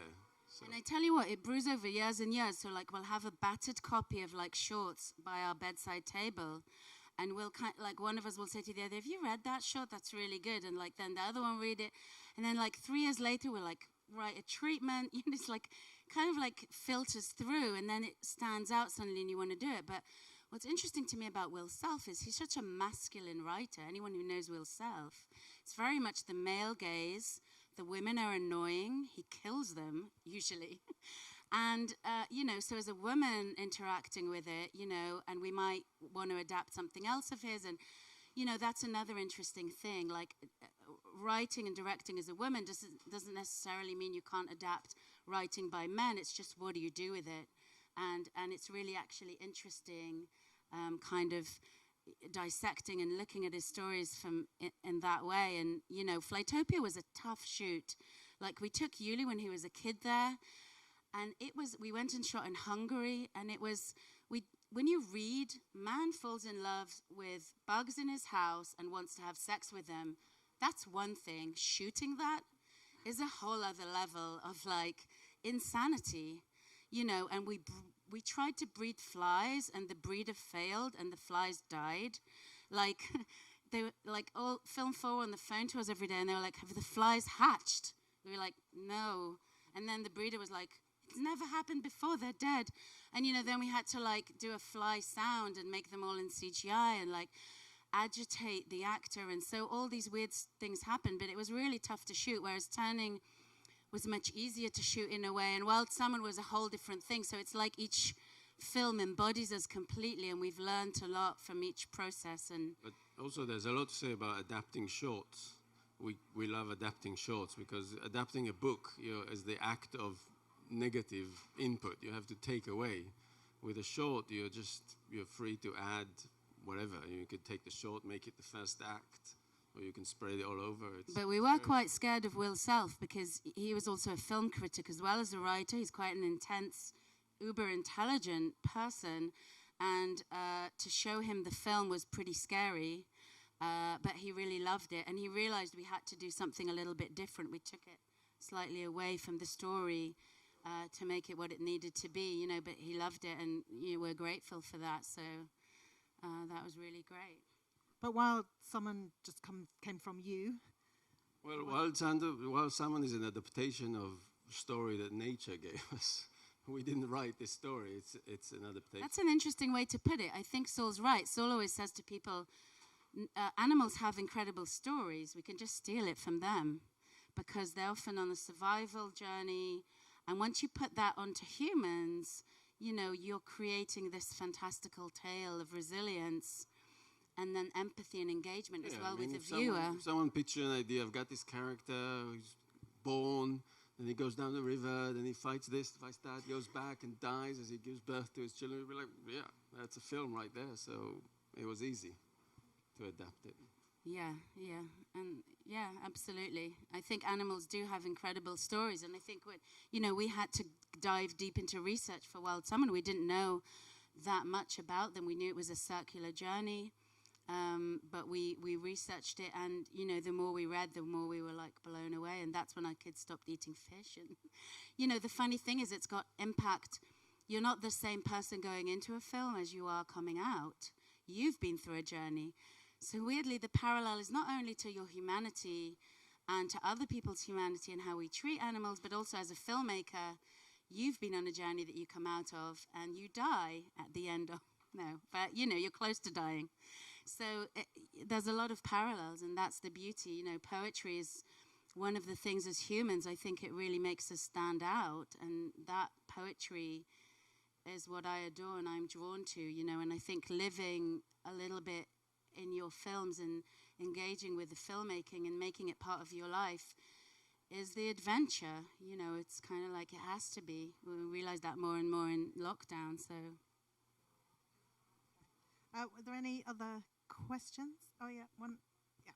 So
And I tell you what, it brews over years and years. So like we'll have a battered copy of like shorts by our bedside table. And we'll like one of us will say to the other, have you read that short? That's really good. And like then the other one read it. And then like 3 years later, we'll like write a treatment. You know, it's like kind of like filters through and then it stands out suddenly and you want to do it. But what's interesting to me about Will Self is he's such a masculine writer. Anyone who knows Will Self, it's very much the male gaze. The women are annoying. He kills them, usually. And, you know, so as a woman interacting with it, you know, and we might want to adapt something else of his. And, you know, that's another interesting thing. Like, writing and directing as a woman doesn't necessarily mean you can't adapt writing by men. It's just what do you do with it? And it's really actually interesting kind of dissecting and looking at his stories from in that way. And, you know, Flightopia was a tough shoot. Like, we took Yuli when he was a kid there, and we went and shot in Hungary, and it was, when you read, man falls in love with bugs in his house and wants to have sex with them. That's one thing. Shooting that is a whole other level of, like, insanity, you know, and we tried to breed flies, and the breeder failed, and the flies died. Like, they were, like, all Film 4 on the phone to us every day, and they were like, have the flies hatched? We were like, no. And then the breeder was like, it's never happened before, they're dead. And, you know, then we had to, like, do a fly sound and make them all in CGI and, like, agitate the actor. And so all these weird things happened, but it was really tough to shoot, whereas Turning was much easier to shoot in a way, and Wild Salmon was a whole different thing. So it's like each film embodies us completely, and we've learned a lot from each process. And
but also there's a lot to say about adapting shorts. We love adapting shorts because adapting a book, you know, is the act of negative input you have to take away. With a short, you're free to add whatever. You could take the short, make it the first act, or you can spread it all over.
But we were quite scared of Will Self because he was also a film critic as well as a writer. He's quite an intense, uber intelligent person, and to show him the film was pretty scary, but he really loved it, and he realized we had to do something a little bit different. We took it slightly away from the story to make it what it needed to be, you know, but he loved it, and you know, we're grateful for that, so that was really great.
But Wild Salmon just came from you.
Well, Wild Salmon is an adaptation of a story that nature gave us. We didn't write this story. It's an adaptation.
That's an interesting way to put it. I think Saul's right. Saul always says to people, animals have incredible stories. We can just steal it from them because they're often on a survival journey. And once you put that onto humans, you know, you're creating this fantastical tale of resilience and then empathy and engagement as well with the viewer.
Someone picture an idea. I've got this character who's born, then he goes down the river, then he fights this, fights that, goes back and dies as he gives birth to his children. We're like, yeah, that's a film right there. So it was easy to adapt it.
Yeah, and yeah, absolutely. I think animals do have incredible stories, and I think we had to dive deep into research for Wild Salmon. We didn't know that much about them. We knew it was a circular journey. But we researched it, and, you know, the more we read, the more we were, like, blown away, and that's when our kids stopped eating fish. And, you know, the funny thing is it's got impact. You're not the same person going into a film as you are coming out. You've been through a journey. So weirdly, the parallel is not only to your humanity and to other people's humanity and how we treat animals, but also as a filmmaker, you've been on a journey that you come out of, and you die at the end of, no, but, you know, you're close to dying. So there's a lot of parallels, and that's the beauty. You know, poetry is one of the things as humans, I think it really makes us stand out, and that poetry is what I adore and I'm drawn to, you know, and I think living a little bit in your films and engaging with the filmmaking and making it part of your life is the adventure. You know, it's kind of like it has to be. We realize that more and more in lockdown, so.
Were there any other questions? Oh, yeah, one. Yeah.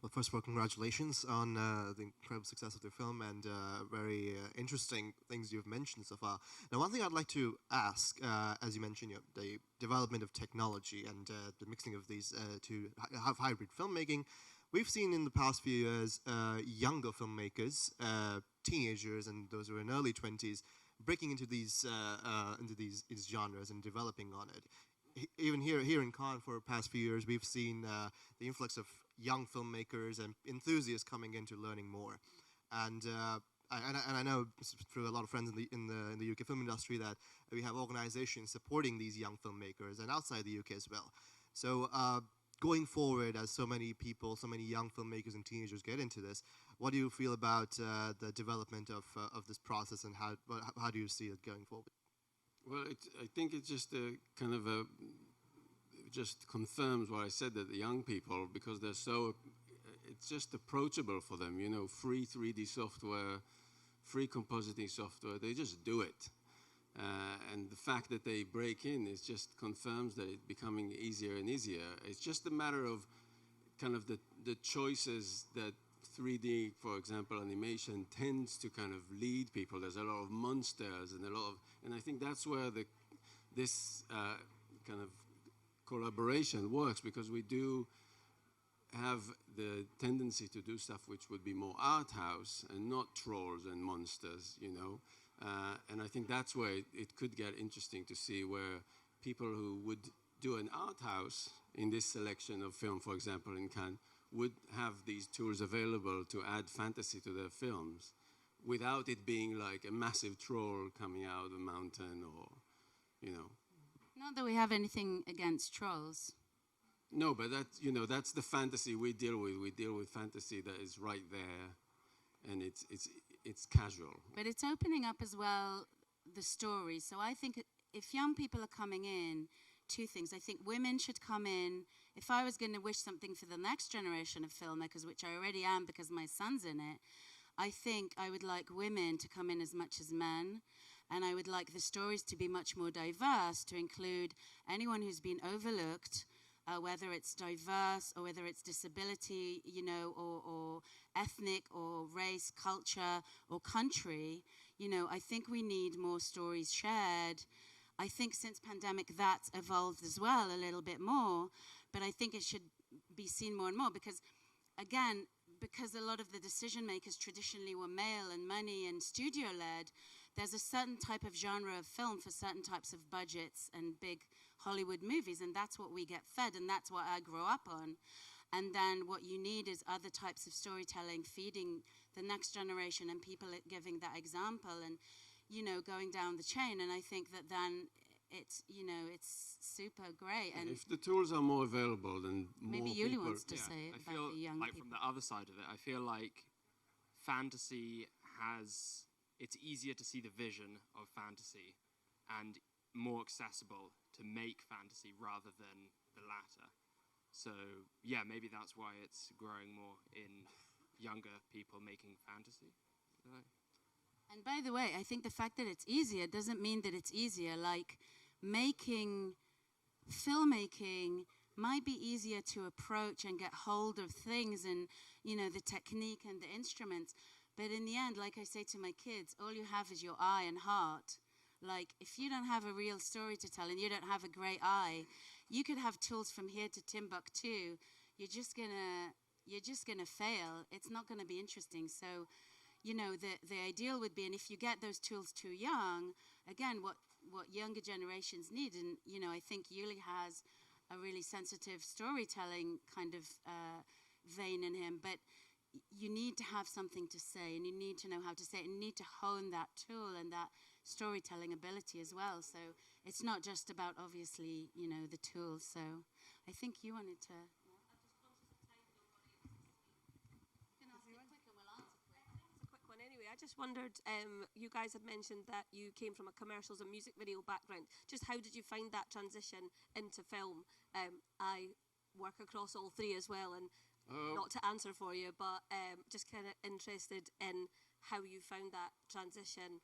Well, first of all, congratulations on the incredible success of the film and very interesting things you've mentioned so far. Now, one thing I'd like to ask, as you mentioned, the development of technology and the mixing of these to have hybrid filmmaking. we've seen in the past few years younger filmmakers, teenagers, and those who are in early 20s, breaking into these genres and developing on it. Even here in Cannes for the past few years, we've seen the influx of young filmmakers and enthusiasts coming into learning more. And I know through a lot of friends in the UK film industry that we have organizations supporting these young filmmakers and outside the UK as well. So going forward, as so many people, so many young filmmakers and teenagers get into this, what do you feel about the development of this process, and how do you see it going forward?
Well, I think it's just a kind of a, just confirms what I said, that the young people, because they're so, it's just approachable for them, you know, free 3D software, free compositing software, they just do it. And the fact that they break in is just confirms that it's becoming easier and easier. It's just a matter of kind of the choices that 3D, for example, animation tends to kind of lead people. There's a lot of monsters and and I think that's where this kind of collaboration works, because we do have the tendency to do stuff which would be more art house and not trolls and monsters, you know. And I think that's where it could get interesting to see where people who would do an art house in this selection of film, for example, in Cannes, would have these tools available to add fantasy to their films without it being like a massive troll coming out of a mountain, or, you know.
Not that we have anything against trolls.
No, but that, you know, that's the fantasy we deal with. We deal with fantasy that is right there, and it's casual.
But it's opening up as well the story. So I think if young people are coming in, two things. I think women should come in. If I was going to wish something for the next generation of filmmakers, which I already am because my son's in it, I think I would like women to come in as much as men. And I would like the stories to be much more diverse, to include anyone who's been overlooked, whether it's diverse or whether it's disability, you know, or ethnic or race, culture or country. You know, I think we need more stories shared. I think since pandemic that's evolved as well a little bit more, but I think it should be seen more and more because, again, because a lot of the decision makers traditionally were male and money and studio led, there's a certain type of genre of film for certain types of budgets and big Hollywood movies, and that's what we get fed, and that's what I grew up on. And then what you need is other types of storytelling feeding the next generation and people giving that example and, you know, going down the chain. And I think that then it's, you know, it's super great. And
if the tools are more available, then
maybe
more
Yuli
people
wants to say it about the young
like
people.
from the other side of it, I feel like fantasy has, it's easier to see the vision of fantasy and more accessible to make fantasy rather than the latter. So yeah, maybe that's why it's growing more in younger people making fantasy. I don't know.
And by the way, I think the fact that it's easier doesn't mean that it's easier. Like, filmmaking might be easier to approach and get hold of things and, you know, the technique and the instruments. But in the end, like I say to my kids, all you have is your eye and heart. Like, if you don't have a real story to tell and you don't have a great eye, you could have tools from here to Timbuktu. You're just gonna fail. It's not gonna be interesting. So, you know, the ideal would be, and if you get those tools too young, again, what younger generations need, and, you know, I think Yuli has a really sensitive storytelling kind of vein in him, but you need to have something to say, and you need to know how to say it, and you need to hone that tool and that storytelling ability as well. So it's not just about, obviously, you know, the tools. So I think you wanted to...
I just wondered, you guys had mentioned that you came from a commercials and music video background. Just how did you find that transition into film? I work across all three as well, and not to answer for you, but just kind of interested in how you found that transition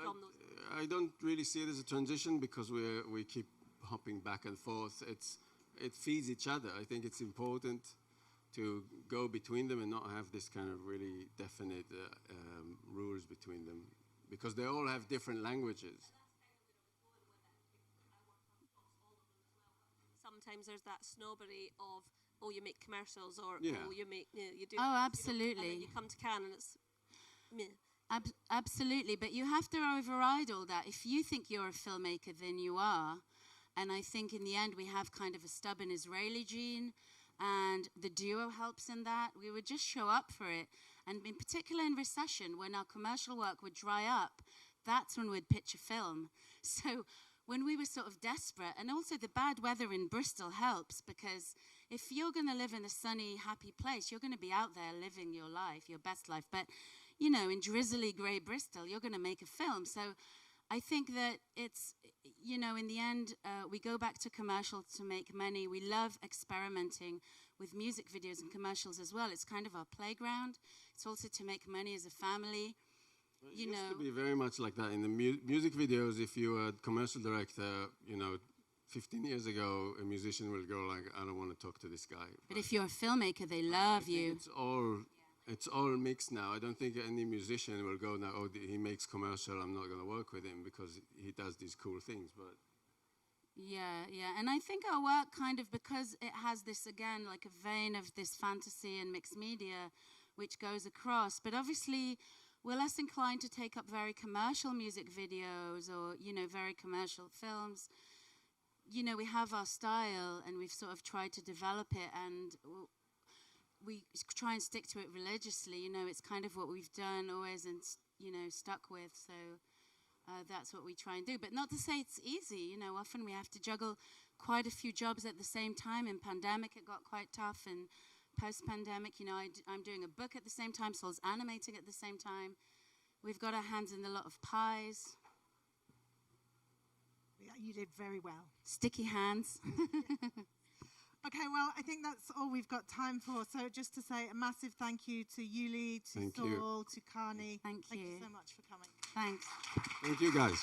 from those.
I don't really see it as a transition because we keep hopping back and forth. It feeds each other. I think it's important to go between them and not have this kind of really definite rules between them, because they all have different languages.
Sometimes there's that snobbery of, oh, you make commercials, or
Yeah.
oh, you make, you do.
Oh,
and
absolutely.
then you come to Cannes and it's meh.
Absolutely, but you have to override all that. If you think you're a filmmaker, then you are. And I think in the end, we have kind of a stubborn Israeli gene, and the duo helps in that. We would just show up for it. And in particular in recession, when our commercial work would dry up, that's when we'd pitch a film. So when we were sort of desperate, and also the bad weather in Bristol helps, because if you're going to live in a sunny, happy place, you're going to be out there living your life, your best life. But, you know, in drizzly, grey Bristol, you're going to make a film. So I think that it's, you know, in the end, we go back to commercial to make money. We love experimenting with music videos and commercials as well. It's kind of our playground. It's also to make money as a family.
It used to be very much like that in the music videos. If you were a commercial director, you know, 15 years ago, a musician will go like, I don't want to talk to this guy.
But if you're a filmmaker, they love you.
It's all mixed now. I don't think any musician will go now, oh, he makes commercial, I'm not going to work with him because he does these cool things. But
yeah, and I think our work kind of, because it has this, again, like a vein of this fantasy and mixed media, which goes across. But obviously, we're less inclined to take up very commercial music videos or, you know, very commercial films. You know, we have our style and we've sort of tried to develop it, and we try and stick to it religiously. You know, it's kind of what we've done always and, you know, stuck with. So that's what we try and do. But not to say it's easy. You know, often we have to juggle quite a few jobs at the same time. In pandemic, it got quite tough. And post-pandemic, you know, I'm doing a book at the same time. Saul's animating at the same time. We've got our hands in a lot of pies.
Yeah, you did very well.
Sticky hands.
Okay, well, I think that's all we've got time for. So just to say a massive thank you to Yuli, to Saul, to Karni.
Thank you.
Thank you so much for coming.
Thanks.
Thank you, guys.